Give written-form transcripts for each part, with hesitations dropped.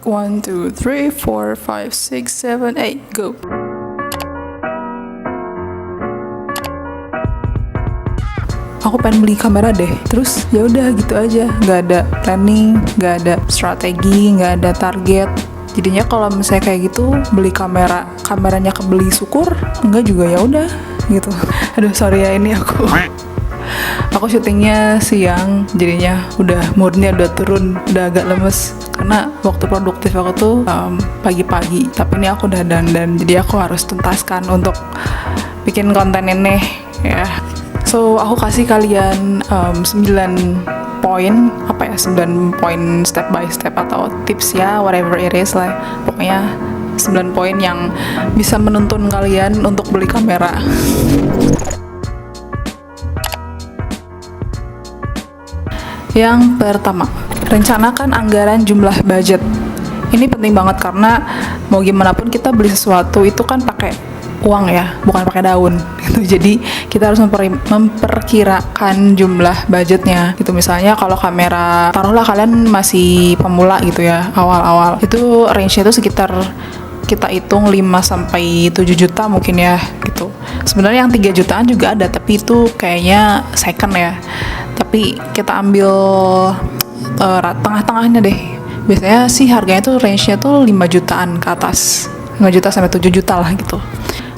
1, 2, 3, 4, 5, 6, 7, 8, go. Aku pengen beli kamera deh. Terus ya udah gitu aja, nggak ada planning, nggak ada strategi, nggak ada target. Jadinya kalau misalnya kayak gitu beli kameranya kebeli syukur, enggak juga ya udah gitu. Aduh sorry ya, ini aku syutingnya siang, jadinya udah moodnya udah turun, udah agak lemes karena waktu produktif aku tuh pagi-pagi. Tapi ini aku udah dandan, jadi aku harus tuntaskan untuk bikin konten ini ya. So aku kasih kalian 9 poin, 9 poin step by step atau tips ya, whatever it is lah. Pokoknya 9 poin yang bisa menuntun kalian untuk beli kamera. Yang pertama, rencanakan anggaran jumlah budget. Ini penting banget karena mau gimana pun kita beli sesuatu itu kan pakai uang ya, bukan pakai daun gitu. Jadi kita harus memperkirakan jumlah budgetnya gitu. Misalnya kalau kamera, taruhlah kalian masih pemula gitu ya, awal-awal itu range-nya itu sekitar kita hitung 5 sampai 7 juta mungkin ya gitu. Sebenarnya yang 3 jutaan juga ada, tapi itu kayaknya second ya. Tapi kita ambil tengah-tengahnya deh. Biasanya sih harganya tuh range-nya tuh 5 jutaan ke atas, 5 juta sampai 7 juta lah gitu.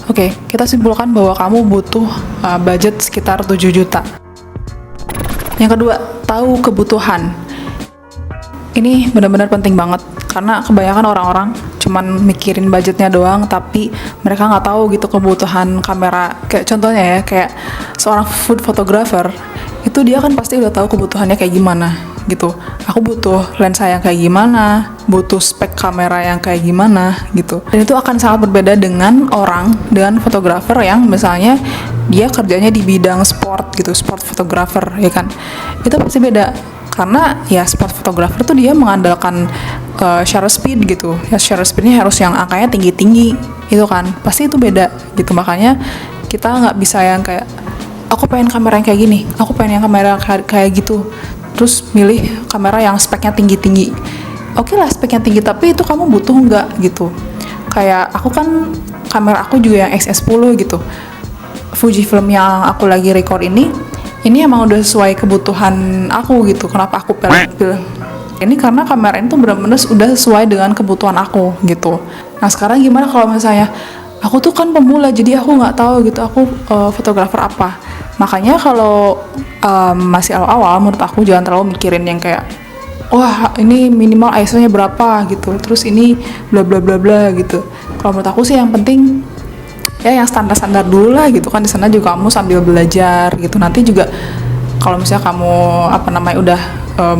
Oke, kita simpulkan bahwa kamu butuh budget sekitar 7 juta. Yang kedua, tahu kebutuhan. Ini benar-benar penting banget karena kebanyakan orang-orang cuman mikirin budgetnya doang, tapi mereka nggak tahu gitu kebutuhan kamera. Kayak contohnya ya, kayak seorang food photographer itu dia kan pasti udah tahu kebutuhannya kayak gimana gitu. Aku butuh lensa yang kayak gimana, butuh spek kamera yang kayak gimana gitu. Dan itu akan sangat berbeda dengan fotografer yang misalnya dia kerjanya di bidang sport gitu, sport photographer ya kan. Itu pasti beda karena ya sport photographer tuh dia mengandalkan shutter speed gitu. Ya shutter speednya harus yang angkanya tinggi-tinggi itu kan. Pasti itu beda gitu. Makanya kita nggak bisa yang kayak aku pengen kamera yang kayak gini, aku pengen yang kamera kayak gitu, terus milih kamera yang speknya tinggi-tinggi. Oke lah speknya tinggi, tapi itu kamu butuh nggak gitu. Kayak aku kan kamera aku juga yang XS10 gitu, Fujifilm yang aku lagi record ini emang udah sesuai kebutuhan aku gitu. Kenapa aku pilih ini, karena kamera ini tuh benar-benar udah sesuai dengan kebutuhan aku gitu. Nah sekarang gimana kalau misalnya aku tuh kan pemula, jadi aku nggak tahu gitu aku fotografer apa. Makanya kalau masih awal-awal, menurut aku jangan terlalu mikirin yang kayak wah ini minimal ISO-nya berapa gitu, terus ini bla bla bla bla gitu. Kalau menurut aku sih yang penting ya yang standar-standar dulu lah gitu kan. Di sana juga kamu sambil belajar gitu. Nanti juga kalau misalnya kamu udah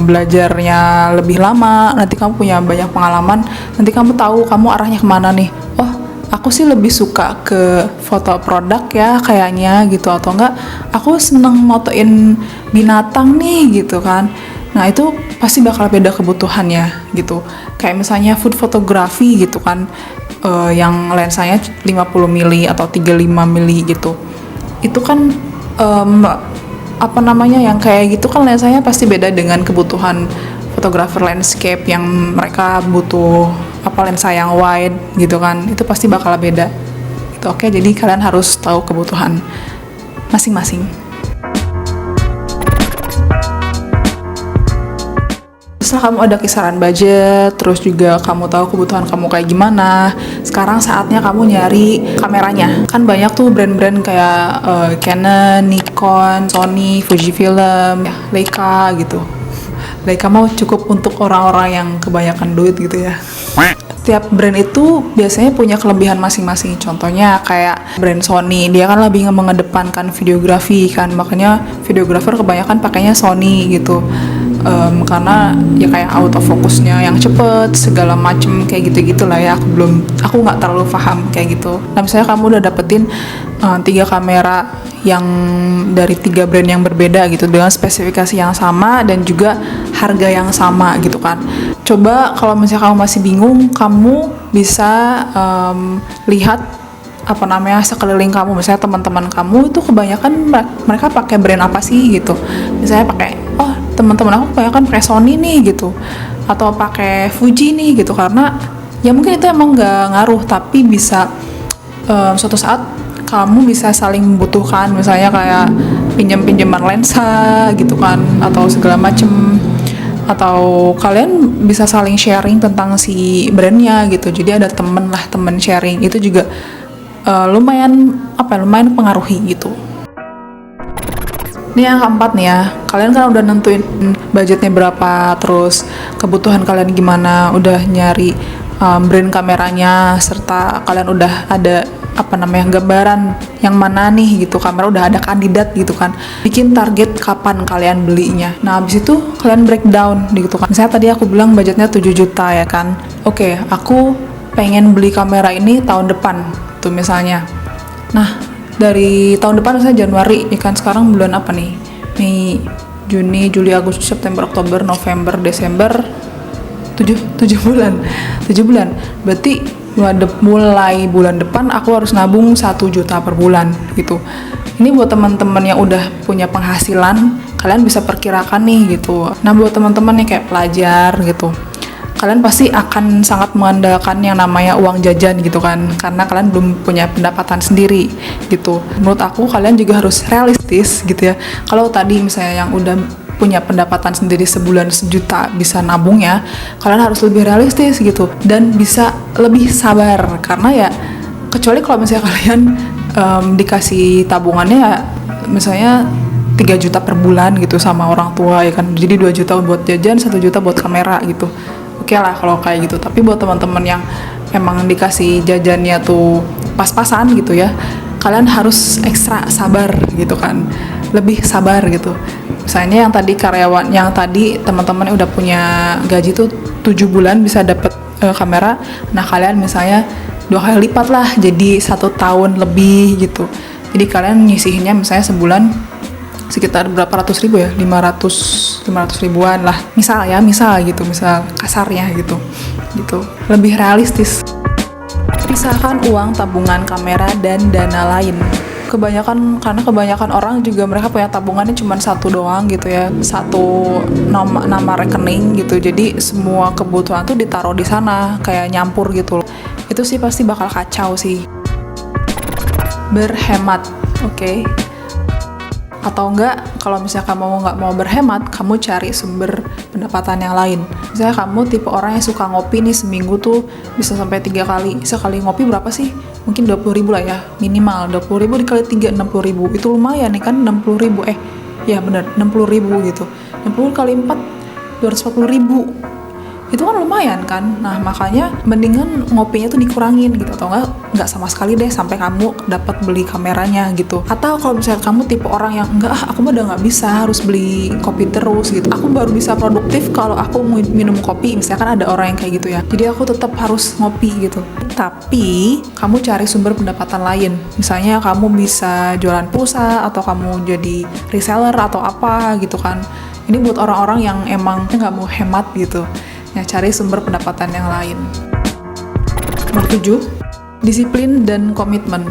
belajarnya lebih lama, nanti kamu punya banyak pengalaman, nanti kamu tahu kamu arahnya kemana nih. Oh aku sih lebih suka ke foto produk ya kayaknya gitu, atau enggak aku seneng motoin binatang nih gitu kan. Nah itu pasti bakal beda kebutuhannya gitu. Kayak misalnya food photography gitu kan, yang lensanya 50 mili atau 35 mili gitu. Itu kan yang kayak gitu kan lensanya pasti beda dengan kebutuhan fotografer landscape yang mereka butuh lensa yang wide gitu kan. Itu pasti bakal beda gitu. Oke, jadi kalian harus tahu kebutuhan masing-masing. Setelah kamu ada kisaran budget, terus juga kamu tahu kebutuhan kamu kayak gimana, sekarang saatnya kamu nyari kameranya. Kan banyak tuh brand-brand kayak Canon, Nikon, Sony, Fujifilm, Leica gitu. Leica mau cukup untuk orang-orang yang kebanyakan duit gitu ya. Setiap brand itu biasanya punya kelebihan masing-masing. Contohnya kayak brand Sony, dia kan lebih mengedepankan videografi kan, makanya videografer kebanyakan pakainya Sony gitu. Karena ya kayak autofocusnya yang cepet segala macem kayak gitu-gitu lah ya. Aku nggak terlalu paham kayak gitu. Nah misalnya kamu udah dapetin 3 kamera yang dari 3 brand yang berbeda gitu, dengan spesifikasi yang sama dan juga harga yang sama gitu kan. Coba kalau misalnya kamu masih bingung, kamu bisa lihat sekeliling kamu. Misalnya teman-teman kamu itu kebanyakan mereka pakai brand apa sih gitu. Misalnya pakai teman-teman aku kebanyakan pakai Sony nih gitu, atau pakai Fuji nih gitu, karena ya mungkin itu emang nggak ngaruh, tapi bisa suatu saat kamu bisa saling membutuhkan, misalnya kayak pinjam-pinjaman lensa gitu kan, atau segala macem, atau kalian bisa saling sharing tentang si brandnya gitu. Jadi ada temen sharing, itu juga lumayan pengaruhi gitu. Ini yang keempat nih ya, kalian kan udah nentuin budgetnya berapa, terus kebutuhan kalian gimana, udah nyari brand kameranya, serta kalian udah ada gambaran yang mana nih gitu, kamera udah ada kandidat gitu kan, bikin target kapan kalian belinya. Nah habis itu kalian breakdown gitu kan, misalnya tadi aku bilang budgetnya 7 juta ya kan, oke, aku pengen beli kamera ini tahun depan tuh misalnya. Nah dari tahun depan misalnya Januari ya kan, sekarang bulan apa nih, Mei, Juni, Juli, Agustus, September, Oktober, November, Desember, 7 bulan. Berarti mulai bulan depan aku harus nabung 1 juta per bulan gitu. Ini buat teman-teman yang udah punya penghasilan, kalian bisa perkirakan nih gitu. Nah buat teman-teman yang kayak pelajar gitu, kalian pasti akan sangat mengandalkan yang namanya uang jajan gitu kan, karena kalian belum punya pendapatan sendiri gitu. Menurut aku kalian juga harus realistis gitu ya. Kalau tadi misalnya yang udah punya pendapatan sendiri sebulan 1 juta bisa nabung ya, kalian harus lebih realistis gitu, dan bisa lebih sabar, karena ya kecuali kalau misalnya kalian dikasih tabungannya misalnya 3 juta per bulan gitu sama orang tua ya kan, jadi 2 juta buat jajan, 1 juta buat kamera gitu, oke lah kalau kayak gitu. Tapi buat teman-teman yang emang dikasih jajannya tuh pas-pasan gitu ya, kalian harus ekstra sabar gitu kan, lebih sabar gitu. Misalnya yang tadi karyawan, yang tadi teman-teman udah punya gaji tuh 7 bulan bisa dapet kamera, nah kalian misalnya 2 kali lipat lah, jadi 1 tahun lebih gitu. Jadi kalian nyisihinnya misalnya sebulan sekitar berapa ratus ribu ya, 500 ribuan lah, misal kasarnya gitu, lebih realistis. Pisahkan uang tabungan kamera dan dana lain. Karena kebanyakan orang juga mereka punya tabungannya cuma 1 doang gitu ya, 1 nama rekening gitu, jadi semua kebutuhan tuh ditaruh di sana kayak nyampur gitu. Itu sih pasti bakal kacau sih. Berhemat, oke? Atau enggak, kalau misalnya kamu nggak mau berhemat, kamu cari sumber pendapatan yang lain. Misalnya kamu tipe orang yang suka ngopi nih, seminggu tuh bisa sampai 3 kali. Sekali ngopi berapa sih? Mungkin 20 ribu lah ya, minimal 20 ribu dikali 3, 60 ribu. Itu lumayan nih kan, 60 ribu. Ya bener, 60 ribu gitu. 60 kali 4, 240 ribu. Itu kan lumayan kan. Nah makanya mendingan ngopinya tuh dikurangin gitu, atau nggak sama sekali deh sampai kamu dapat beli kameranya gitu. Atau kalau misalnya kamu tipe orang yang aku mah udah nggak bisa harus beli kopi terus gitu, aku baru bisa produktif kalau aku minum kopi, misalkan ada orang yang kayak gitu ya, jadi aku tetap harus ngopi gitu. Tapi kamu cari sumber pendapatan lain, misalnya kamu bisa jualan pulsa, atau kamu jadi reseller atau apa gitu kan. Ini buat orang-orang yang emang nggak mau hemat gitu ya, cari sumber pendapatan yang lain. Nomor 7, disiplin dan komitmen.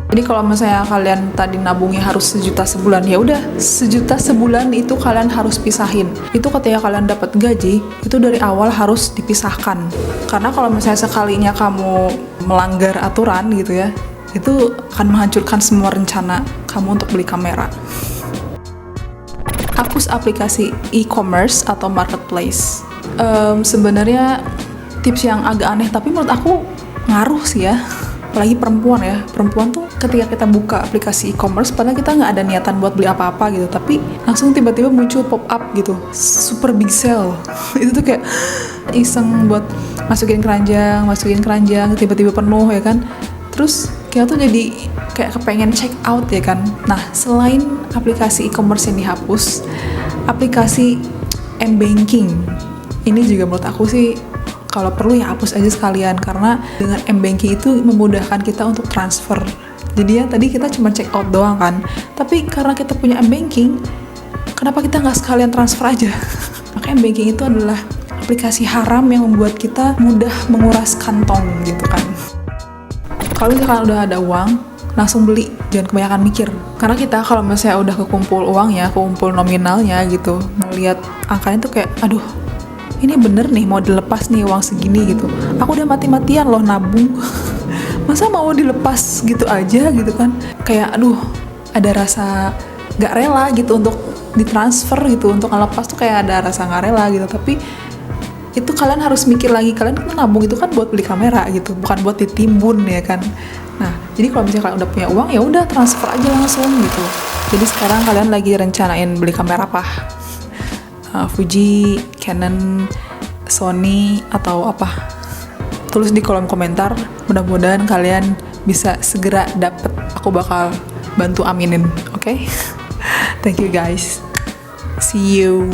Jadi kalau misalnya kalian tadi nabungnya harus 1 juta sebulan, ya udah 1 juta sebulan itu kalian harus pisahin. Itu ketika kalian dapat gaji, itu dari awal harus dipisahkan. Karena kalau misalnya sekalinya kamu melanggar aturan gitu ya, itu akan menghancurkan semua rencana kamu untuk beli kamera. Hapus aplikasi e-commerce atau marketplace. Sebenarnya tips yang agak aneh, tapi menurut aku ngaruh sih ya, apalagi perempuan tuh ketika kita buka aplikasi e-commerce, padahal kita nggak ada niatan buat beli apa-apa gitu, tapi langsung tiba-tiba muncul pop up gitu, super big sale. Itu tuh kayak iseng buat masukin keranjang, tiba-tiba penuh ya kan, terus kita tuh jadi kayak kepengen check out ya kan. Nah selain aplikasi e-commerce yang dihapus, aplikasi m-banking ini juga menurut aku sih kalau perlu ya hapus aja sekalian, karena dengan m-banking itu memudahkan kita untuk transfer. Jadi ya tadi kita cuma check out doang kan, tapi karena kita punya m-banking, kenapa kita nggak sekalian transfer aja? Maka m-banking itu adalah aplikasi haram yang membuat kita mudah menguras kantong gitu kan. Kalau misalkan udah ada uang, langsung beli, jangan kebanyakan mikir. Karena kita kalau misalnya udah kekumpul uang ya, kekumpul nominalnya gitu, ngelihat angkanya tuh kayak aduh ini bener nih mau dilepas nih uang segini gitu, aku udah mati-matian loh nabung. Masa mau dilepas gitu aja gitu kan, kayak aduh ada rasa gak rela gitu untuk ditransfer gitu, untuk ngelepas tuh kayak ada rasa gak rela gitu. Tapi itu kalian harus mikir lagi, kalian kan nabung itu kan buat beli kamera gitu, bukan buat ditimbun ya kan. Nah jadi kalau misalnya kalian udah punya uang ya udah transfer aja langsung gitu. Jadi sekarang kalian lagi rencanain beli kamera apa? Fuji, Canon, Sony atau apa? Tulis di kolom komentar, mudah-mudahan kalian bisa segera dapet, aku bakal bantu aminin, oke? Thank you guys, see you.